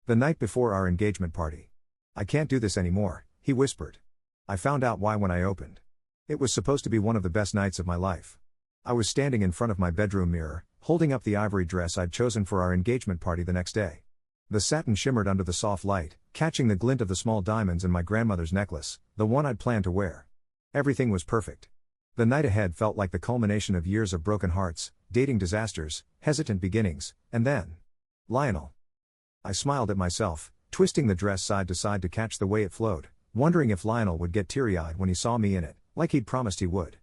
The night before our engagement party. "I can't do this anymore," he whispered. I found out why when I opened. It was supposed to be one of the best nights of my life. I was standing in front of my bedroom mirror, holding up the ivory dress I'd chosen for our engagement party the next day. The satin shimmered under the soft light, catching the glint of the small diamonds in my grandmother's necklace, the one I'd planned to wear. Everything was perfect. The night ahead felt like the culmination of years of broken hearts, dating disasters, hesitant beginnings, and then Lionel. I smiled at myself, twisting the dress side to side to catch the way it flowed, wondering if Lionel would get teary-eyed when he saw me in it, like he'd promised he would.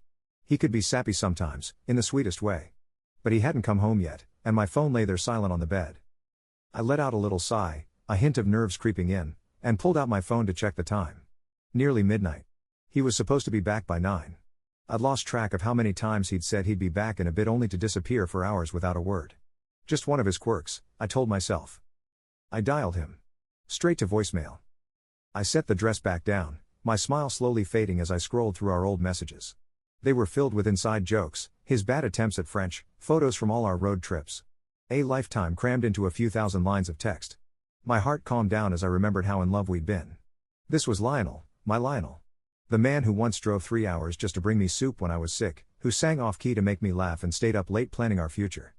He could be sappy sometimes, in the sweetest way. But he hadn't come home yet, and my phone lay there silent on the bed. I let out a little sigh, a hint of nerves creeping in, and pulled out my phone to check the time. Nearly midnight. He was supposed to be back by 9. I'd lost track of how many times he'd said he'd be back in a bit only to disappear for hours without a word. Just one of his quirks, I told myself. I dialed him. Straight to voicemail. I set the dress back down, my smile slowly fading as I scrolled through our old messages. They were filled with inside jokes, his bad attempts at French, photos from all our road trips. A lifetime crammed into a few thousand lines of text. My heart calmed down as I remembered how in love we'd been. This was Lionel, my Lionel. The man who once drove 3 hours just to bring me soup when I was sick, who sang off-key to make me laugh and stayed up late planning our future.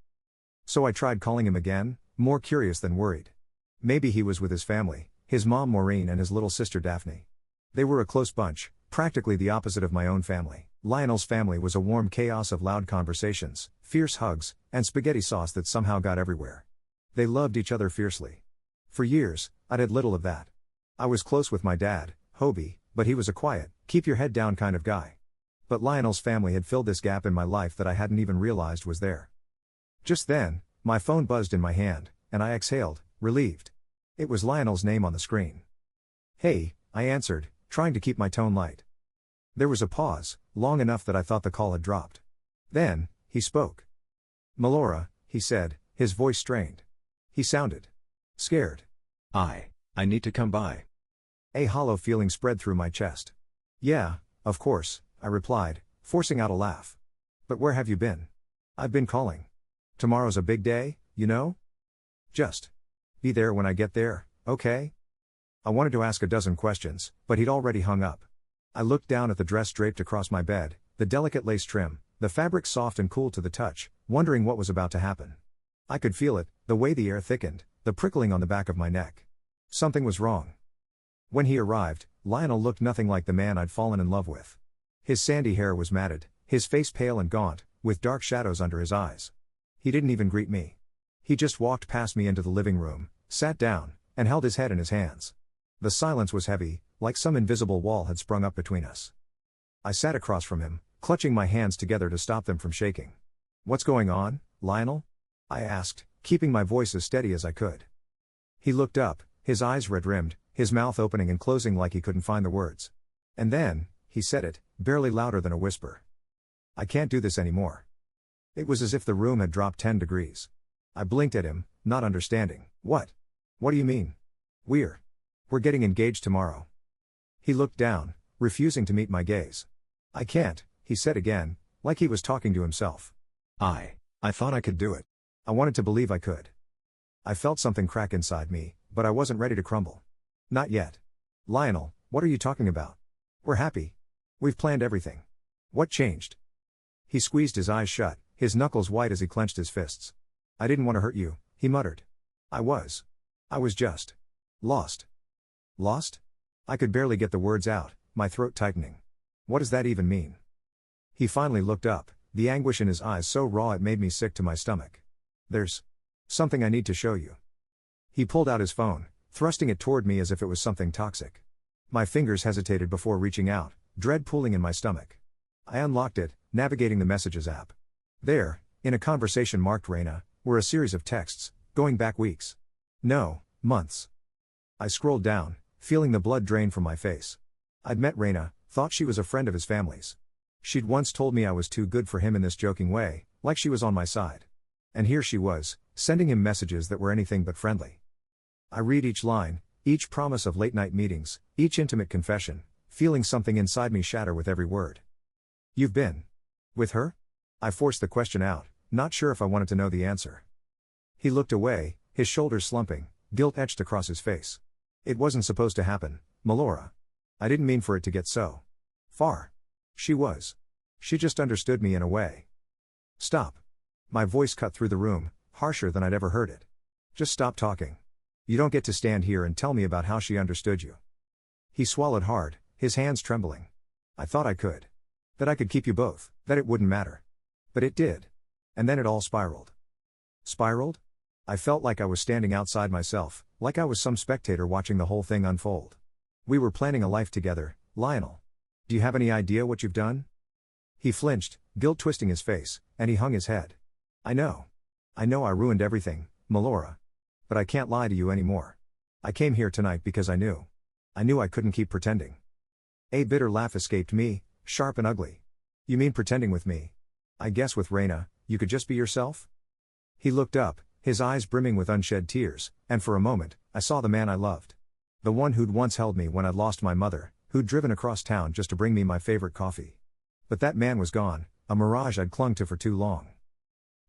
So I tried calling him again, more curious than worried. Maybe he was with his family, his mom Maureen and his little sister Daphne. They were a close bunch, practically the opposite of my own family. Lionel's family was a warm chaos of loud conversations, fierce hugs, and spaghetti sauce that somehow got everywhere. They loved each other fiercely. For years, I'd had little of that. I was close with my dad, Hobie, but he was a quiet, keep your head down kind of guy. But Lionel's family had filled this gap in my life that I hadn't even realized was there. Just then, my phone buzzed in my hand, and I exhaled, relieved. It was Lionel's name on the screen. "Hey," I answered, trying to keep my tone light. There was a pause, long enough that I thought the call had dropped. Then, he spoke. "Melora," he said, his voice strained. He sounded scared. I need to come by." A hollow feeling spread through my chest. "Yeah, of course," I replied, forcing out a laugh. "But where have you been?" "I've been calling. Tomorrow's a big day, you know? Just be there when I get there, okay?" I wanted to ask a dozen questions, but he'd already hung up. I looked down at the dress draped across my bed, the delicate lace trim, the fabric soft and cool to the touch, wondering what was about to happen. I could feel it, the way the air thickened, the prickling on the back of my neck. Something was wrong. When he arrived, Lionel looked nothing like the man I'd fallen in love with. His sandy hair was matted, his face pale and gaunt, with dark shadows under his eyes. He didn't even greet me. He just walked past me into the living room, sat down, and held his head in his hands. The silence was heavy, like some invisible wall had sprung up between us. I sat across from him, clutching my hands together to stop them from shaking. "What's going on, Lionel?" I asked, keeping my voice as steady as I could. He looked up, his eyes red-rimmed, his mouth opening and closing like he couldn't find the words. And then, he said it, barely louder than a whisper. "I can't do this anymore." It was as if the room had dropped 10 degrees. I blinked at him, not understanding. "What? What do you mean?" We're getting engaged tomorrow." He looked down, refusing to meet my gaze. "I can't," he said again, like he was talking to himself. I thought I could do it. I wanted to believe I could. I felt something crack inside me, but I wasn't ready to crumble. "Not yet." "Lionel, what are you talking about? We're happy. We've planned everything. What changed?" He squeezed his eyes shut, his knuckles white as he clenched his fists. "I didn't want to hurt you," he muttered. I was just lost." "Lost?" I could barely get the words out, my throat tightening. What does that even mean? He finally looked up, the anguish in his eyes so raw it made me sick to my stomach. "There's something I need to show you." He pulled out his phone, thrusting it toward me as if it was something toxic. My fingers hesitated before reaching out, dread pooling in my stomach. I unlocked it, navigating the Messages app. There, in a conversation marked Raina, were a series of texts, going back weeks. No, months. I scrolled down, feeling the blood drain from my face. I'd met Raina, thought she was a friend of his family's. She'd once told me I was too good for him in this joking way, like she was on my side. And here she was, sending him messages that were anything but friendly. I read each line, each promise of late-night meetings, each intimate confession, feeling something inside me shatter with every word. "You've been with her?" I forced the question out, not sure if I wanted to know the answer. He looked away, his shoulders slumping, guilt etched across his face. It wasn't supposed to happen, Melora. I didn't mean for it to get so far. She was. She just understood me in a way. Stop. My voice cut through the room, harsher than I'd ever heard it. Just stop talking. You don't get to stand here and tell me about how she understood you. He swallowed hard, his hands trembling. I thought I could. That I could keep you both, that it wouldn't matter. But it did. And then it all spiraled. Spiraled? I felt like I was standing outside myself, like I was some spectator watching the whole thing unfold. We were planning a life together, Lionel. Do you have any idea what you've done? He flinched, guilt twisting his face, and he hung his head. I know I ruined everything, Melora. But I can't lie to you anymore. I came here tonight because I knew I couldn't keep pretending. A bitter laugh escaped me, sharp and ugly. You mean pretending with me? I guess with Raina, you could just be yourself? He looked up, his eyes brimming with unshed tears, and for a moment, I saw the man I loved. The one who'd once held me when I'd lost my mother, who'd driven across town just to bring me my favorite coffee. But that man was gone, a mirage I'd clung to for too long.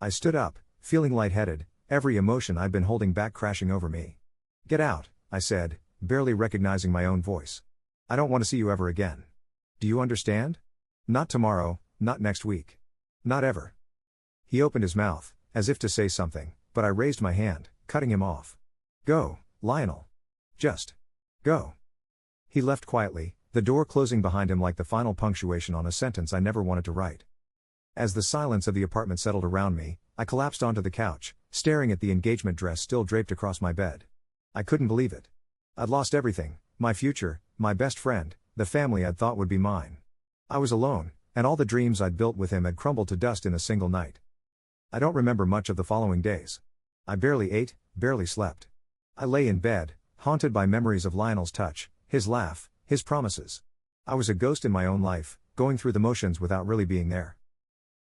I stood up, feeling lightheaded, every emotion I'd been holding back crashing over me. Get out, I said, barely recognizing my own voice. I don't want to see you ever again. Do you understand? Not tomorrow, not next week. Not ever. He opened his mouth, as if to say something, but I raised my hand, cutting him off. Go, Lionel. Just go. He left quietly, the door closing behind him like the final punctuation on a sentence I never wanted to write. As the silence of the apartment settled around me, I collapsed onto the couch, staring at the engagement dress still draped across my bed. I couldn't believe it. I'd lost everything, my future, my best friend, the family I'd thought would be mine. I was alone, and all the dreams I'd built with him had crumbled to dust in a single night. I don't remember much of the following days. I barely ate, barely slept. I lay in bed, haunted by memories of Lionel's touch, his laugh, his promises. I was a ghost in my own life, going through the motions without really being there.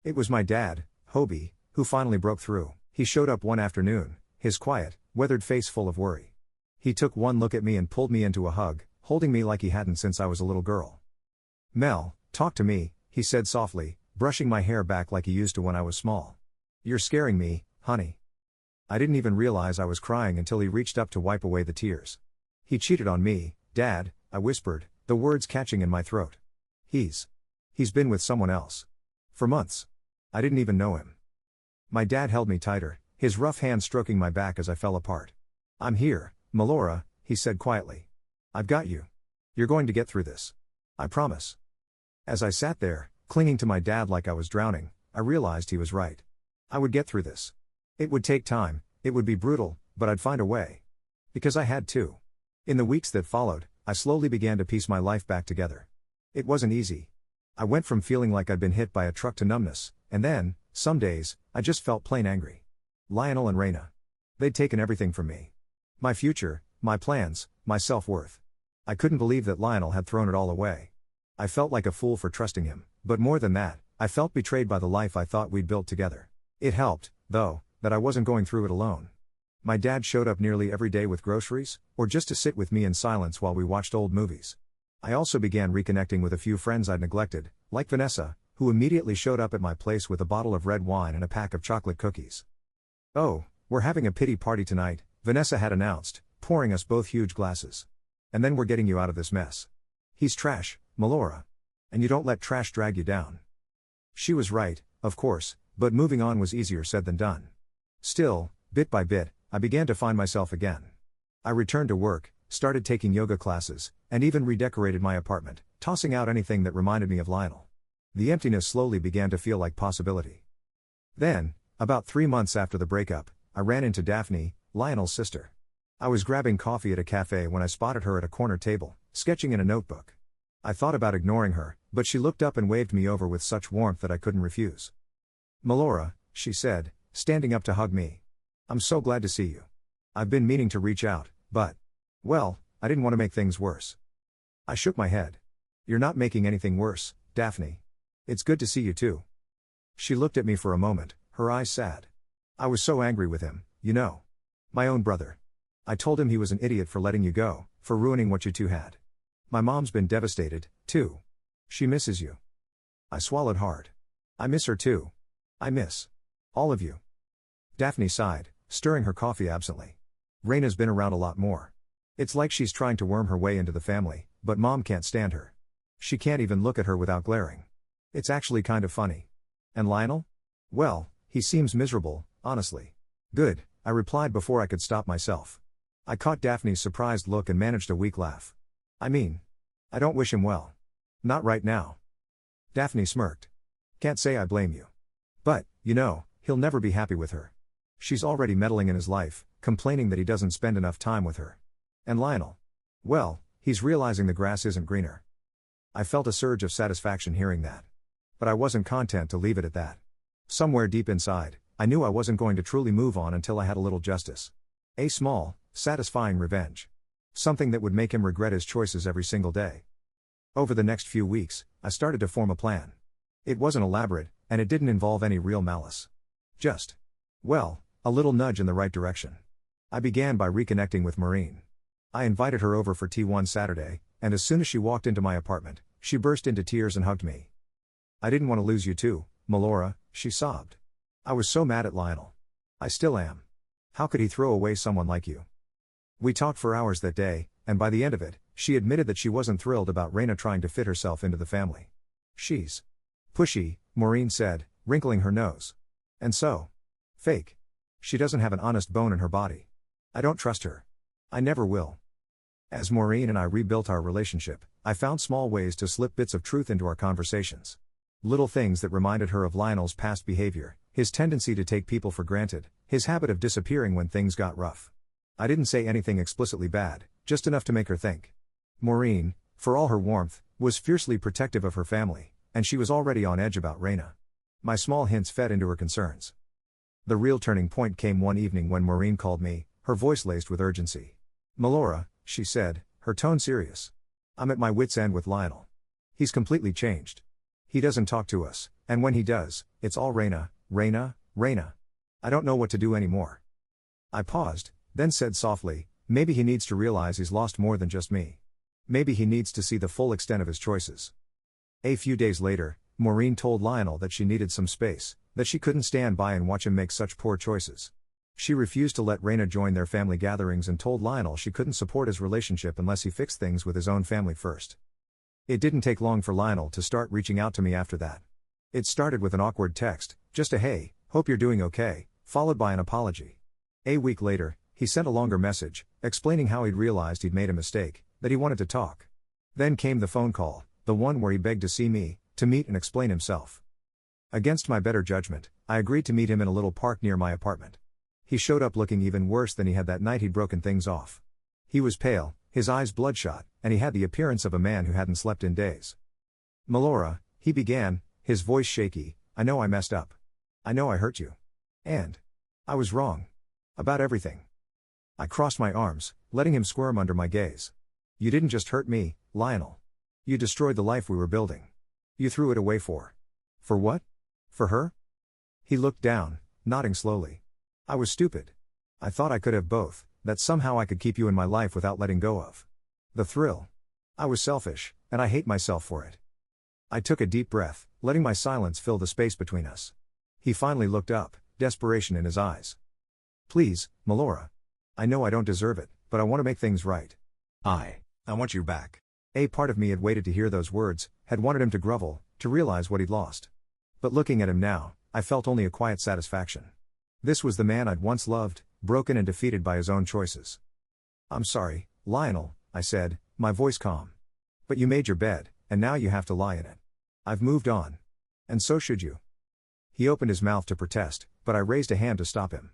It was my dad, Hobie, who finally broke through. He showed up one afternoon, his quiet, weathered face full of worry. He took one look at me and pulled me into a hug, holding me like he hadn't since I was a little girl. Mel, talk to me, he said softly, brushing my hair back like he used to when I was small. You're scaring me, honey. I didn't even realize I was crying until he reached up to wipe away the tears. He cheated on me, Dad, I whispered, the words catching in my throat. He's been with someone else. For months. I didn't even know him. My dad held me tighter, his rough hand stroking my back as I fell apart. I'm here, Melora, he said quietly. I've got you. You're going to get through this. I promise. As I sat there, clinging to my dad like I was drowning, I realized he was right. I would get through this. It would take time, it would be brutal, but I'd find a way. Because I had to. In the weeks that followed, I slowly began to piece my life back together. It wasn't easy. I went from feeling like I'd been hit by a truck to numbness, and then, some days, I just felt plain angry. Lionel and Raina. They'd taken everything from me. My future, my plans, my self-worth. I couldn't believe that Lionel had thrown it all away. I felt like a fool for trusting him, but more than that, I felt betrayed by the life I thought we'd built together. It helped, though, that I wasn't going through it alone. My dad showed up nearly every day with groceries, or just to sit with me in silence while we watched old movies. I also began reconnecting with a few friends I'd neglected, like Vanessa, who immediately showed up at my place with a bottle of red wine and a pack of chocolate cookies. Oh, we're having a pity party tonight, Vanessa had announced, pouring us both huge glasses. And then we're getting you out of this mess. He's trash, Melora. And you don't let trash drag you down. She was right, of course, but moving on was easier said than done. Still, bit by bit, I began to find myself again. I returned to work, started taking yoga classes, and even redecorated my apartment, tossing out anything that reminded me of Lionel. The emptiness slowly began to feel like possibility. Then, about 3 months after the breakup, I ran into Daphne, Lionel's sister. I was grabbing coffee at a cafe when I spotted her at a corner table, sketching in a notebook. I thought about ignoring her, but she looked up and waved me over with such warmth that I couldn't refuse. Melora, she said, standing up to hug me. I'm so glad to see you. I've been meaning to reach out, but, well, I didn't want to make things worse. I shook my head. You're not making anything worse, Daphne. It's good to see you too. She looked at me for a moment, her eyes sad. I was so angry with him, you know. My own brother. I told him he was an idiot for letting you go, for ruining what you two had. My mom's been devastated, too. She misses you. I swallowed hard. I miss her too. I miss all of you. Daphne sighed, stirring her coffee absently. Raina's been around a lot more. It's like she's trying to worm her way into the family, but mom can't stand her. She can't even look at her without glaring. It's actually kind of funny. And Lionel? Well, he seems miserable, honestly. Good, I replied before I could stop myself. I caught Daphne's surprised look and managed a weak laugh. I mean, I don't wish him well. Not right now. Daphne smirked. Can't say I blame you. But, he'll never be happy with her. She's already meddling in his life, complaining that he doesn't spend enough time with her. And Lionel? Well, he's realizing the grass isn't greener. I felt a surge of satisfaction hearing that. But I wasn't content to leave it at that. Somewhere deep inside, I knew I wasn't going to truly move on until I had a little justice. A small, satisfying revenge. Something that would make him regret his choices every single day. Over the next few weeks, I started to form a plan. It wasn't elaborate, and it didn't involve any real malice. Just, a little nudge in the right direction. I began by reconnecting with Maureen. I invited her over for tea one Saturday, and as soon as she walked into my apartment, she burst into tears and hugged me. I didn't want to lose you too, Melora, she sobbed. I was so mad at Lionel. I still am. How could he throw away someone like you? We talked for hours that day, and by the end of it, she admitted that she wasn't thrilled about Raina trying to fit herself into the family. She's pushy, Maureen said, wrinkling her nose. And so? Fake. She doesn't have an honest bone in her body. I don't trust her. I never will. As Maureen and I rebuilt our relationship, I found small ways to slip bits of truth into our conversations. Little things that reminded her of Lionel's past behavior, his tendency to take people for granted, his habit of disappearing when things got rough. I didn't say anything explicitly bad, just enough to make her think. Maureen, for all her warmth, was fiercely protective of her family, and she was already on edge about Raina. My small hints fed into her concerns. The real turning point came one evening when Maureen called me, her voice laced with urgency. Melora, she said, her tone serious. I'm at my wit's end with Lionel. He's completely changed. He doesn't talk to us, and when he does, it's all Raina, Raina, Raina. I don't know what to do anymore. I paused, then said softly, maybe he needs to realize he's lost more than just me. Maybe he needs to see the full extent of his choices. A few days later, Maureen told Lionel that she needed some space, that she couldn't stand by and watch him make such poor choices. She refused to let Raina join their family gatherings and told Lionel she couldn't support his relationship unless he fixed things with his own family first. It didn't take long for Lionel to start reaching out to me after that. It started with an awkward text, just a "Hey, hope you're doing okay," followed by an apology. A week later, he sent a longer message, explaining how he'd realized he'd made a mistake, that he wanted to talk. Then came the phone call, the one where he begged to see me, to meet and explain himself. Against my better judgment, I agreed to meet him in a little park near my apartment. He showed up looking even worse than he had that night he'd broken things off. He was pale, his eyes bloodshot, and he had the appearance of a man who hadn't slept in days. Melora, he began, his voice shaky, I know I messed up. I know I hurt you. And I was wrong. About everything. I crossed my arms, letting him squirm under my gaze. You didn't just hurt me, Lionel. You destroyed the life we were building. You threw it away for what? For her? He looked down, nodding slowly. I was stupid. I thought I could have both, that somehow I could keep you in my life without letting go of the thrill. I was selfish, and I hate myself for it. I took a deep breath, letting my silence fill the space between us. He finally looked up, desperation in his eyes. Please, Melora. I know I don't deserve it, but I want to make things right. I want you back. A part of me had waited to hear those words, had wanted him to grovel, to realize what he'd lost. But looking at him now, I felt only a quiet satisfaction. This was the man I'd once loved, broken and defeated by his own choices. I'm sorry, Lionel, I said, my voice calm. But you made your bed, and now you have to lie in it. I've moved on. And so should you. He opened his mouth to protest, but I raised a hand to stop him.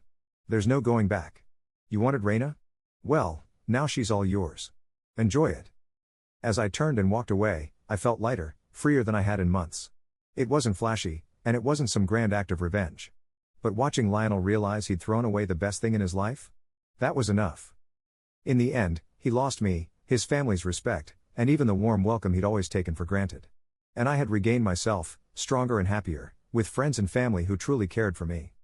There's no going back. You wanted Raina? Well, now she's all yours. Enjoy it. As I turned and walked away, I felt lighter, freer than I had in months. It wasn't flashy, and it wasn't some grand act of revenge. But watching Lionel realize he'd thrown away the best thing in his life? That was enough. In the end, he lost me, his family's respect, and even the warm welcome he'd always taken for granted. And I had regained myself, stronger and happier, with friends and family who truly cared for me.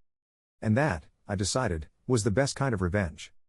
And that, I decided, was the best kind of revenge.